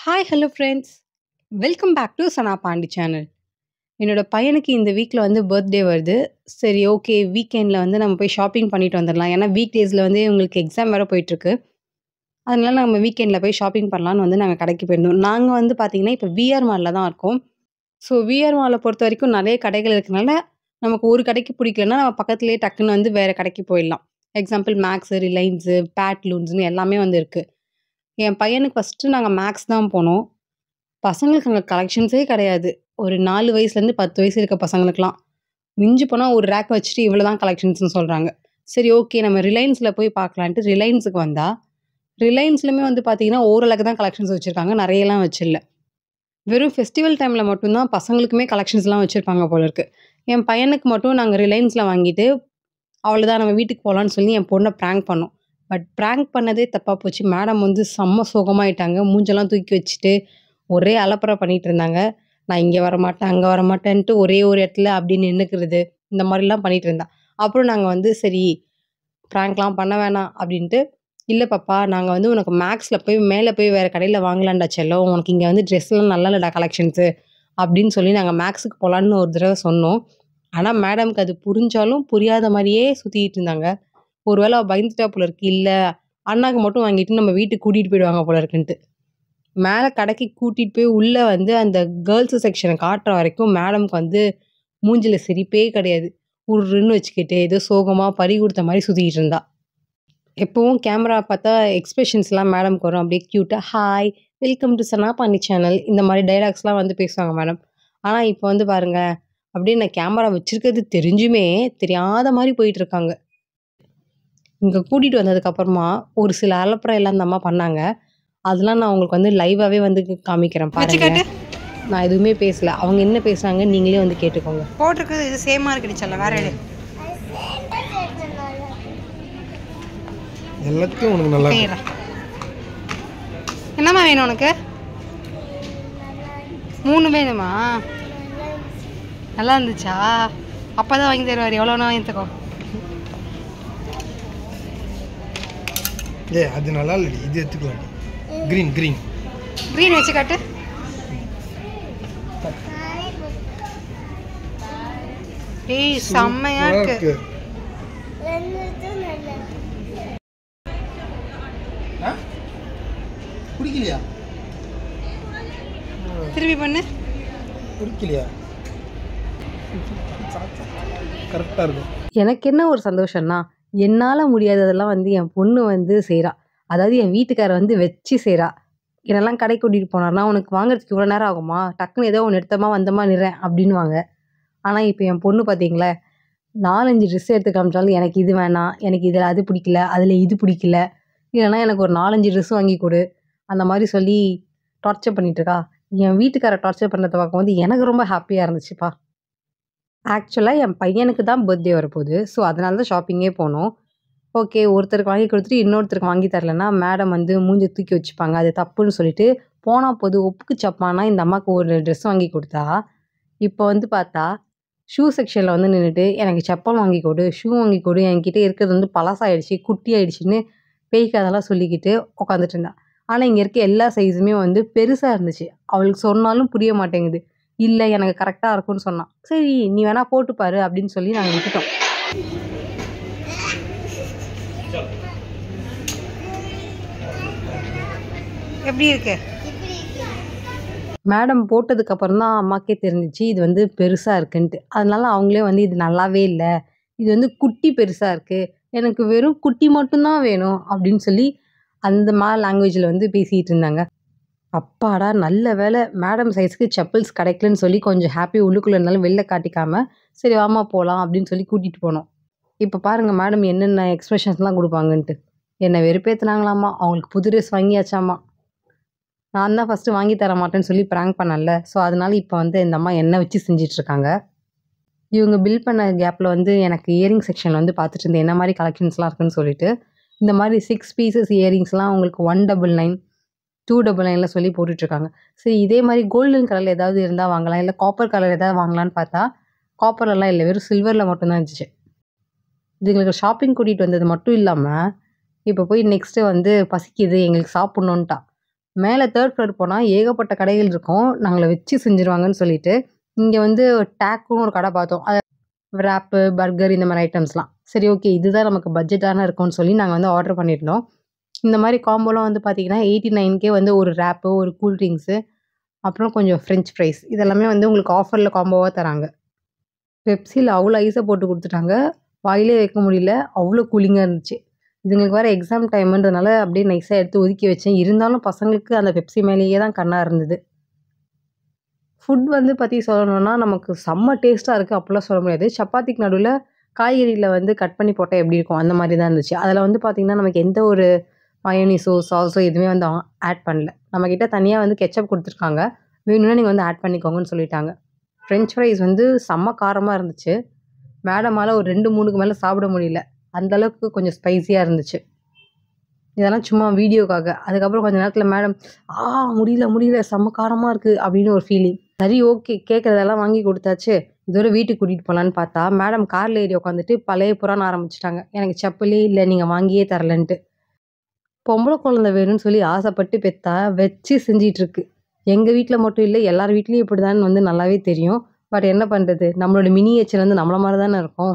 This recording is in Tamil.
Hi hello friends, welcome back to Sana Pandi channel. என்னோட பையனுக்கு இந்த வீக்கில் வந்து பர்த்டே வருது. சரி, ஓகே, வீக்கெண்டில் வந்து நம்ம போய் ஷாப்பிங் பண்ணிட்டு வந்துடலாம். ஏன்னா வீக் டேஸில் வந்து இவங்களுக்கு எக்ஸாம் வேறு போயிட்டுருக்கு. அதனால நம்ம வீக்கெண்டில் போய் ஷாப்பிங் பண்ணலான்னு வந்து நாங்கள் கடைக்கு போயிருந்தோம். நாங்கள் வந்து பார்த்தீங்கன்னா இப்போ விஆர் மாலில் தான் இருக்கோம். ஸோ விஆர் மாலை பொறுத்த வரைக்கும் நிறைய கடைகள் இருக்கனால நமக்கு ஒரு கடைக்கு பிடிக்கலன்னா நம்ம பக்கத்துலேயே டக்குன்னு வந்து வேறு கடைக்கு போயிடலாம். எக்ஸாம்பிள் மேக்ஸு, ரிலையன்ஸு, பேட்லூன்ஸ்னு எல்லாமே வந்து இருக்குது. என் பையனுக்கு ஃபஸ்ட்டு நாங்கள் மேக்ஸ் தான் போனோம். பசங்களுக்கு அங்க கலெக்ஷன்ஸே கிடையாது. ஒரு 4 வயசுலேருந்து 10 வயசு இருக்க பசங்களுக்குலாம். மிஞ்சி போனா ஒரு ரேக் வச்சுட்டு இவ்வளோ தான் கலெக்ஷன்ஸ்ன்னு சொல்றாங்க. சரி, ஓகே, நம்ம ரிலையன்ஸ்ல போய் பார்க்கலான்ட்டு ரிலையன்ஸுக்கு வந்தா, ரிலையன்ஸ்லயுமே வந்து பார்த்தீங்கன்னா, ஓரளவுக்கு தான் கலெக்ஷன்ஸ் வச்சிருக்காங்க. நெறையலாம் வச்சில்ல. வெறும் ஃபெஸ்டிவல் டைம்ல மட்டும் தான் பசங்களுக்குமே கலெக்ஷன்ஸ்லாம் வச்சிருப்பாங்க போல இருக்கு. என் பையனுக்கு மட்டும் நாங்க ரிலையன்ஸ்ல வாங்கிட்டு, அவ்வளோதான் நம்ம வீட்டுக்கு போலான்னு சொல்லி என் பொண்ண பிராங்க் பண்ணோம். பட் பிராங்க் பண்ணதே தப்பா போச்சு. மேடம் வந்து செம்ம சோகமாயிட்டாங்க. மூஞ்செல்லாம் தூக்கி வச்சுட்டு ஒரே அலப்பறை பண்ணிட்டு இருந்தாங்க. நான் இங்க வரமாட்டேன், அங்க வரமாட்டேன்ட்டு ஒரே ஒரு இடத்துல அப்படி நின்னுக்கிறது. இந்த மாரிலாம் பண்ணிட்டு இருந்தா. அப்புறம் நாங்க வந்து சரி, பிராங்க்லாம் பண்ண வேணாம் அப்படின்ட்டு, "இல்ல பாப்பா, நாங்க வந்து உனக்கு மேக்ஸ்ல போய் மேல போய் வேற கடையில வாங்கலாம்டா செல்லம். உனக்கு இங்க வந்து ட்ரெஸ்லாம் நல்லா இல்லடா கலெக்ஷன்ஸு." அப்படின்னு சொல்லி நாங்க மேக்ஸுக்கு போலான்னு ஒரு தடவ சொன்னோம். ஆனா மேடம்க்கு அது புரிஞ்சாலும் புரியாத மாரியே சுத்திட்டு இருந்தாங்க. ஒரு வேள அவ பயந்துட்டா போல இருக்கு. இல்ல அண்ணாக்கு மட்டும் வாங்கிட்டு நம்ம வீட்டுக்கு கூட்டிட்டு போயிடுவாங்க போல இருக்குன்ட்டு. மேல கடைக்கு கூட்டிட்டு போய் உள்ள வந்து அந்த கேர்ல்ஸ் செக்ஷன காட்டுற வரைக்கும் மேடம்க்கு வந்து மூஞ்சில சிரிப்பே கிடையாது. உர்ருன்னு வச்சுக்கிட்டு ஏதோ சோகமா பறி குடுத்த மாரி சுத்திட்டு இருந்தா. எப்பவும் கேமரா பார்த்தா எக்ஸ்பிரஷன்ஸ்லாம் மேடம்க்கு வரும். அப்படியே கியூட்டா hi, welcome to Sana Pandi channel இந்த மாரி டயலாக்ஸ்லாம் வந்து பேசுவாங்க மேடம். ஆனா இப்ப வந்து பாருங்க, அப்படியே நான் கேமரா வச்சிருக்கிறது தெரிஞ்சுமே தெரியாத மாரி போயிட்டு இருக்காங்க. இங்க கூட்டிட்டு வந்ததுக்கு அப்புறமா ஒரு சில அலப்பறைலாம் அந்த அம்மா பண்ணாங்க. அதெல்லாம் நான் உங்களுக்கு வந்து லைவாவே வந்து காமிக்கிறேன் வச்சு பாருங்களேன். காட்டு. நான் எதுவுமே பேசல. அவங்க என்ன பேசுனாங்கன்னு நீங்களே வந்து கேட்டுக்கோங்க. போட்டிருக்குது இது சேமா இருக்குடி சொல்ல வேற எடு. எல்லாத்தையும் உனக்கு நல்லா கையில. என்னம்மா வேணும் உனக்கு? 3 வேணுமா? நல்லா இருந்துச்சா? அப்பதான் வாங்கி தருவார். எவ்வளோனா வாங்கிக்கோ. அது நல்லா இல்லடி, இது எடுத்துக்கலாம். கிரீன் கிரீன் க்ரீன் வச்சு காட்டு. ஏய் செம்மையா இருக்கு. குடிக்கலையா? திருப்பி பண்ணு. குடிக்கலையா? கரெக்டாக இருக்கும். எனக்கு என்ன ஒரு சந்தோஷம்னா, என்னால முடியாததெல்லாம் வந்து என் பொண்ணு வந்து செய்றா. அதாவது என் வீட்டுக்காரர் வந்து வச்சு செய்றா. என்னலாம் கடைக்கு கூட்டிட்டு போனார்னா, "உனக்கு வாங்குறதுக்கு இவ்வளோ நேரம் ஆகுமா? டக்குனு ஏதோ ஒண்ணு எடுத்தோமா, வந்தோமா நிறேன்" அப்படின்னுவாங்க. ஆனா இப்ப என் பொண்ணு பார்த்தீங்களா, 4, 5 ட்ரெஸ் எடுத்து காமிச்சாலும், "எனக்கு இது வேணாம், எனக்கு இதில அது பிடிக்கல, அதில இது பிடிக்கல, இல்லன்னா எனக்கு ஒரு 4, 5 ட்ரெஸ் வாங்கி குடு." அந்த மாரி சொல்லி டார்ச்சர் பண்ணிட்டு இருக்கா. என் வீட்டுக்காரர் டார்ச்சர் பண்றத பார்க்கும்போது எனக்கு ரொம்ப ஹேப்பியா இருந்துச்சுப்பா. ஆக்சுவலா என் பையனுக்கு தான் பர்த்டே வரப்போகுது. ஸோ, அதனால தான் ஷாப்பிங்கே போனோம். ஓகே, ஒருத்தருக்கு வாங்கி குடுத்துட்டு இன்னொருத்தருக்கு வாங்கி தரலன்னா, மேடம் வந்து மூஞ்ச தூக்கி வச்சுப்பாங்க. அது தப்புன்னு சொல்லிட்டு, போனா போது ஒப்புக்கு சப்பானா இந்த அம்மாக்கு ஒரு ட்ரெஸ் வாங்கி குடுத்தா, இப்போ வந்து பார்த்தா, ஷூ செக்ஷன்ல வந்து நின்னுட்டு, "எனக்கு செப்பல் வாங்கி குடு, ஷூ வாங்கி குடு, என்கிட்ட இருக்கிறது வந்து பழசாயிடுச்சு, குட்டி ஆயிடுச்சுன்னு" பேய் கதைலாம் சொல்லிக்கிட்டு உட்காந்துட்டு இருந்தா. ஆனா, இங்க இருக்க எல்லா சைஸுமே வந்து பெருசா இருந்துச்சு. அவளுக்கு சொன்னாலும் புரிய மாட்டேங்குது. "இல்ல, எனக்கு கரெக்ட்டா இருக்கும்னு" சொன்னா. "சரி, நீ வேணா போட்டு பாரு" அப்படின்னு சொல்லி நாங்க விட்டுட்டோம். எப்படி இருக்கு? மேடம் போட்டதுக்கு அப்புறம் தான் அம்மாக்கே தெரிஞ்சுச்சு, இது வந்து பெருசா இருக்குன்ட்டு. அதனால அவங்களே வந்து இது நல்லாவே இல்ல. இது வந்து குட்டி பெருசா இருக்கு. எனக்கு வெறும் குட்டி மட்டும் தான் வேணும் அப்படின்னு சொல்லி அந்த லாங்குவேஜ்ல வந்து பேசிட்டு இருந்தாங்க. அப்பாடா! நல்ல வேளை மேடம் சைஸ்க்கு செப்பல்ஸ் கிடைக்கலன்னு சொல்லி கொஞ்சம் ஹாப்பி உள்ளுக்குள்ள இருந்தாலும் வெளில காட்டிக்காம, சரி வாம்மா போலாம் அப்படின்னு சொல்லி கூட்டிட்டு போனோம். இப்ப பாருங்க மேடம் என்னென்ன எக்ஸ்பிரஷன்ஸ்லாம் குடுப்பாங்கன்ட்டு. என்ன வெறுப்பேத்துனாங்களாமா. அவங்களுக்கு புது ட்ரெஸ் வாங்கியாச்சாமா. நான் தான் ஃபர்ஸ்ட்டு வாங்கி தர மாட்டேன்னு சொல்லி பிராங்க் பண்ணேன்ல. ஸோ, அதனால இப்ப வந்து இந்த அம்மா என்ன வச்சு செஞ்சுட்டுருக்காங்க. இவங்க பில் பண்ண கேப்ல வந்து எனக்கு இயரிங் செக்ஷன் வந்து பார்த்துட்டு இருந்தேன். என்ன மாரி கலெக்ஷன்ஸ்லாம் இருக்குன்னு சொல்லிட்டு. இந்த மாரி 6 பீசஸ் இயரிங்ஸ்லாம் உங்களுக்கு 199, 299ல சொல்லி போட்டுட்ருக்காங்க. சரி, இதே மாரி கோல்டன் கலர்ல ஏதாவது இருந்தா வாங்கலாம். இல்ல காப்பர் கலர் ஏதாவது வாங்கலான்னு பார்த்தா, காப்பர்லலாம் இல்ல. வெறும் சில்வர்ல மட்டும் தான் இருந்துச்சு. இதுங்களுக்கு ஷாப்பிங் கூட்டிட்டு வந்தது மட்டும் இல்லாம, இப்ப போய் நெக்ஸ்ட்டு வந்து பசிக்குது எங்களுக்கு சாப்பிடணுன்ட்டா. மேலே 3rd ஃப்ளோர் போனால் ஏகப்பட்ட கடைகள் இருக்கும். நாங்கள வச்சு செஞ்சுருவாங்கன்னு சொல்லிட்டு. இங்கே வந்து டேக்குன்னு ஒரு கடை பார்த்தோம். ரேப்பு, பர்கர் இந்த மாதிரி ஐட்டம்ஸ்லாம். சரி ஓகே இதுதான் நமக்கு பட்ஜெட்டான இருக்கும்னு சொல்லி நாங்கள் வந்து ஆர்டர் பண்ணியிருந்தோம். இந்த மாதிரி காம்போலாம் வந்து பார்த்தீங்கன்னா 89K வந்து ஒரு ரேப்பு, ஒரு கூல் ட்ரிங்க்ஸு, அப்புறம் கொஞ்சம் ஃப்ரெஞ்ச் ஃப்ரைஸ் இதெல்லாமே வந்து உங்களுக்கு ஆஃபரில் காம்போவாக தராங்க. பெப்சியில் அவ்வளோ ஐஸை போட்டு கொடுத்துட்டாங்க. வாயிலே வைக்க முடியல. அவ்வளோ கூலிங்காக இருந்துச்சு. இதுங்களுக்கு வேறு எக்ஸாம் டைம்ன்றதுனால அப்படியே நைஸாக எடுத்து ஒதுக்கி வச்சேன். இருந்தாலும் பசங்களுக்கு அந்த பெப்சி மேலேயே தான் கண்ணாக இருந்தது. ஃபுட் வந்து பற்றி சொல்லணும்னா நமக்கு செம்ம டேஸ்ட்டாக இருக்குது அப்படிலாம் சொல்ல முடியாது. சப்பாத்திக்கு நடுவில் காய்கறியில் வந்து கட் பண்ணி போட்டால் எப்படி இருக்கும் அந்த மாதிரி தான் இருந்துச்சு. அதில் வந்து பார்த்திங்கன்னா நமக்கு எந்த ஒரு மயோனிஸோ சாஸோ எதுவுமே வந்து ஆட் பண்ணல. நம்மக்கிட்ட தனியாக வந்து கெச்சப் கொடுத்துருக்காங்க. வேணும்னா நீங்கள் வந்து ஆட் பண்ணிக்கோங்கன்னு சொல்லிட்டாங்க. ஃப்ரெஞ்ச் ஃப்ரைஸ் வந்து செம்ம காரமாக இருந்துச்சு. மேடமால் ஒரு 2-3க்கு மேலே சாப்பிட முடியல. அந்தளவுக்கு கொஞ்சம் ஸ்பைஸியாக இருந்துச்சு. இதெல்லாம் சும்மா வீடியோக்காக. அதுக்கப்புறம் கொஞ்ச நேரத்தில் மேடம் முடியல செம்ம காரமாக இருக்குது அப்படின்னு ஒரு ஃபீலிங். சரி ஓகே கேட்குறதெல்லாம் வாங்கி கொடுத்தாச்சு. இதோட வீட்டுக்கு கூட்டிகிட்டு போகலான்னு பார்த்தா மேடம் காரில் ஏறி உட்காந்துட்டு பழைய புறான்னு ஆரம்பிச்சிட்டாங்க. எனக்கு செப்பலே இல்லை நீங்கள் வாங்கியே தரலன்ட்டு. பொம்பளை குழந்தை வேணும்னு சொல்லி ஆசைப்பட்டு பெற்றா வச்சு செஞ்சிட்ருக்கு. எங்கள் வீட்டில் மட்டும் இல்லை எல்லார் வீட்லேயும் இப்படி தான் வந்து நல்லாவே தெரியும். பட் என்ன பண்ணுறது நம்மளோட மினியேச்சர் வந்து நம்மள மாதிரி தானே இருக்கும்.